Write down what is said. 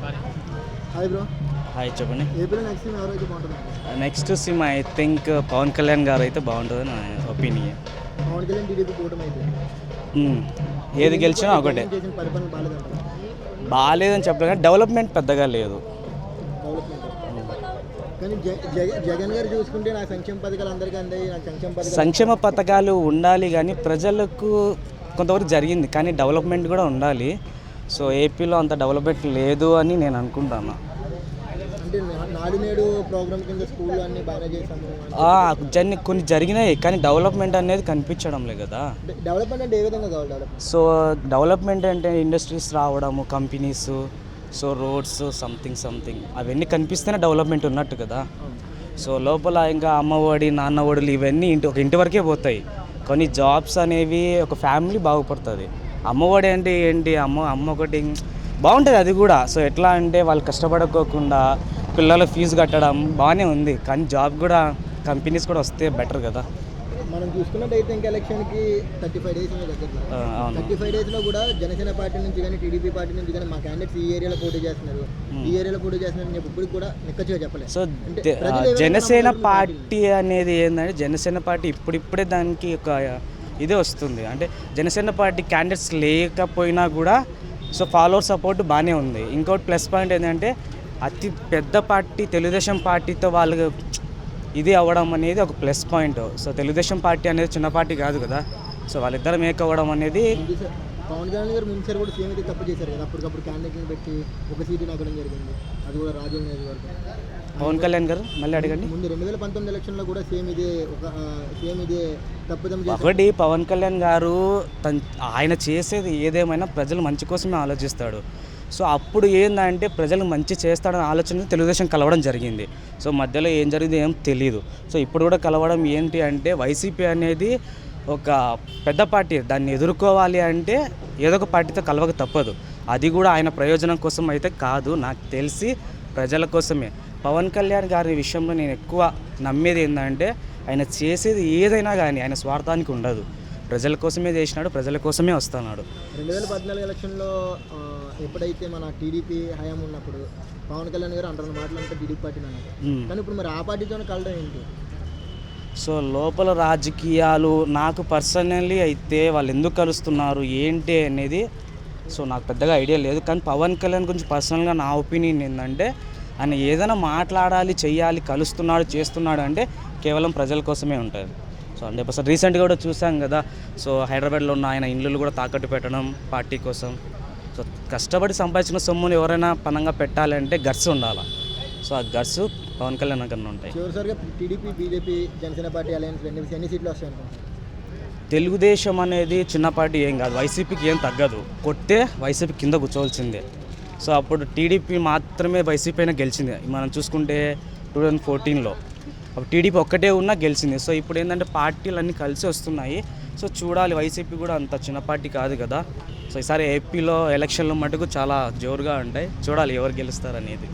Hi bro. Hi చెప్పండి. ఏపీలో next CM ఎవరైతే బాగుంటుంది? Next CM I think Pavan Kalyan గారు అయితే బాగుంటుంది నా ఒపీనియన్. పవన్ కళ్యాణ్ టీడీపీ కూటమి అయితే ఏది గెలిచినా ఒకటే. జగన్ చేసిన పరిపాలన బాగాలేదంటారా? బాగాలేదని చెప్పలేదు కానీ డెవలప్మెంట్ పెద్దగా లేదు. డెవలప్మెంట్ కానీ జగన్ గారు చూసుకుంటే నాకు సంక్షేమ పథకాలు అందరికీ అందాయి, నాకు సంక్షేమ పథకాలు ఉండాలి కానీ ప్రజలకు కొంతవరకు జరిగింది కానీ డెవలప్మెంట్ కూడా ఉండాలి. సో ఏపీలో అంత డెవలప్మెంట్ లేదు అని నేను అనుకుంటాను. అంటే నాడు నేడు ప్రోగ్రామ్ కింద స్కూల్ అన్ని బాగా చేసాము, కొన్ని జరిగినాయి కానీ డెవలప్మెంట్ అనేది కనిపించడం లేదు కదా. డెవలప్మెంట్ అంటే ఏ విధంగా కావాలి డెవలప్మెంట్? సో డెవలప్మెంట్ అంటే ఇండస్ట్రీస్ రావడము, కంపెనీస్, సో రోడ్స్ సంథింగ్ అవన్నీ కనిపిస్తేనే డెవలప్మెంట్ ఉన్నట్టు కదా. సో లోపల ఇంకా అమ్మఒడి, నాన్నఒడులు ఇవన్నీ ఒక ఇంటి వరకే పోతాయి. కొన్ని జాబ్స్ అనేవి ఒక ఫ్యామిలీ బాగుపడుతుంది. అమ్మఒడి అంటే ఏంటి, అమ్మ ఒకటి బాగుంటుంది అది కూడా. సో ఎట్లా అంటే వాళ్ళు కష్టపడకోకుండా పిల్లల ఫీజు కట్టడం బాగానే ఉంది కానీ జాబ్ కూడా కంపెనీస్ కూడా వస్తే బెటర్ కదా. మనం చూసుకున్నట్టయితే ఇంకా ఎలక్షన్కి 35 డేస్ ఉన్నాయి దగ్గర. 35 డేస్లో కూడా జనసేన పార్టీ నుంచి కానీ టీడీపీ పార్టీ నుంచి కానీ మా క్యాండిడేట్స్ ఈ ఏరియాలో పోటీ చేస్తున్నారు, నేను ఇప్పుడు కూడా నిక్కచ్చిగా చెప్పలేదు. సో జనసేన పార్టీ అనేది ఏంటంటే జనసేన పార్టీ ఇప్పుడిప్పుడే దానికి ఒక ఇదే వస్తుంది. అంటే జనసేన పార్టీ క్యాండిడేట్స్ లేకపోయినా కూడా సో ఫాలోవర్ సపోర్ట్ బాగానే ఉంది. ఇంకోటి ప్లస్ పాయింట్ ఏంటంటే అతి పెద్ద పార్టీ తెలుగుదేశం పార్టీతో వాళ్ళు ఇది అవ్వడం అనేది ఒక plus point. So Telugu Desam party అనేది చిన్న పార్టీ కాదు కదా. సో వాళ్ళిద్దరం మేక్ అవ్వడం అనేది. పవన్ కళ్యాణ్ గారు ముందుసారి కూడా సీఎం అయితే తప్పు చేశారు కదా, అప్పటికప్పుడు క్యాండిడేట్ని పెట్టి ఒక సీటు నగ్గడం జరిగింది, అది కూడా రాజధాని నియోజకవర్గం. పవన్ కళ్యాణ్ గారు మళ్ళీ అడగండి. ముందు 2019 ఎలక్షన్లో కూడా సేమ్ ఇదే తప్పుదం ఒకటి పవన్ కళ్యాణ్ గారు ఆయన చేసేది ఏదేమైనా ప్రజలు మంచి కోసమే ఆలోచిస్తాడు. సో అప్పుడు ఏంటంటే ప్రజలు మంచి చేస్తాడని ఆలోచన తెలుగుదేశం కలవడం జరిగింది. సో మధ్యలో ఏం జరిగింది ఏం తెలియదు. సో ఇప్పుడు కూడా కలవడం ఏంటి అంటే వైసీపీ అనేది ఒక పెద్ద పార్టీ, దాన్ని ఎదుర్కోవాలి అంటే ఏదో ఒక పార్టీతో కలవక తప్పదు. అది కూడా ఆయన ప్రయోజనం కోసం అయితే కాదు, నాకు తెలిసి ప్రజల కోసమే. పవన్ కళ్యాణ్ గారి విషయంలో నేను ఎక్కువ నమ్మేది ఏంటంటే ఆయన చేసేది ఏదైనా కానీ ఆయన స్వార్థానికి ఉండదు. ప్రజల కోసమే చేసినాడు, ప్రజల కోసమే వస్తున్నాడు. 2014 ఎలక్షన్లో ఎప్పుడైతే మన టీడీపీ హయాం ఉన్నప్పుడు పవన్ కళ్యాణ్ గారు అంటారు మాట్లాడితే టీడీపీ పార్టీని అన్నారు, కానీ ఇప్పుడు మరి ఆ పార్టీతోనే కలడం ఏంటి? సో లోపల రాజకీయాలు నాకు పర్సనల్లీ అయితే వాళ్ళు ఎందుకు కలుస్తున్నారు ఏంటి అనేది సో నాకు పెద్దగా ఐడియా లేదు. కానీ పవన్ కళ్యాణ్ గురించి పర్సనల్గా నా ఒపీనియన్ ఏంటంటే ఆయన ఏదైనా మాట్లాడాలి, చెయ్యాలి, కలుస్తున్నాడు, చేస్తున్నాడు అంటే కేవలం ప్రజల కోసమే ఉంటుంది. సో 100% రీసెంట్గా కూడా చూసాం కదా. సో హైదరాబాద్లో ఉన్న ఆయన ఇళ్ళు కూడా తాకట్టు పెట్టడం పార్టీ కోసం. సో కష్టపడి సంపాదించిన సొమ్ముని ఎవరైనా పనంగా పెట్టాలంటే గట్స్ ఉండాలి. సో ఆ గట్స్ పవన్ కళ్యాణ్ కన్నా ఉంటాయి. చివరిసారిగా TDP, BJP, Janasena party alliance ఎన్ని సీట్లు వస్తాయి అనుకుంటున్నారు? తెలుగుదేశం అనేది చిన్న పార్టీ ఏం కాదు, వైసీపీకి ఏం తగ్గదు, కొట్టే వైసీపీ కింద కూర్చోవలసిందే. సో అప్పుడు టీడీపీ మాత్రమే వైసీపీ అయినా గెలిచింది. మనం చూసుకుంటే 2014లో అప్పుడు టీడీపీ ఒక్కటే ఉన్నా గెలిచింది. సో ఇప్పుడు ఏంటంటే పార్టీలు అన్నీ కలిసి వస్తున్నాయి. సో చూడాలి, వైసీపీ కూడా అంత చిన్న పార్టీ కాదు కదా. సో ఈసారి ఏపీలో ఎలక్షన్లో మటుకు చాలా జోరుగా ఉంటాయి, చూడాలి ఎవరు గెలుస్తారు అనేది.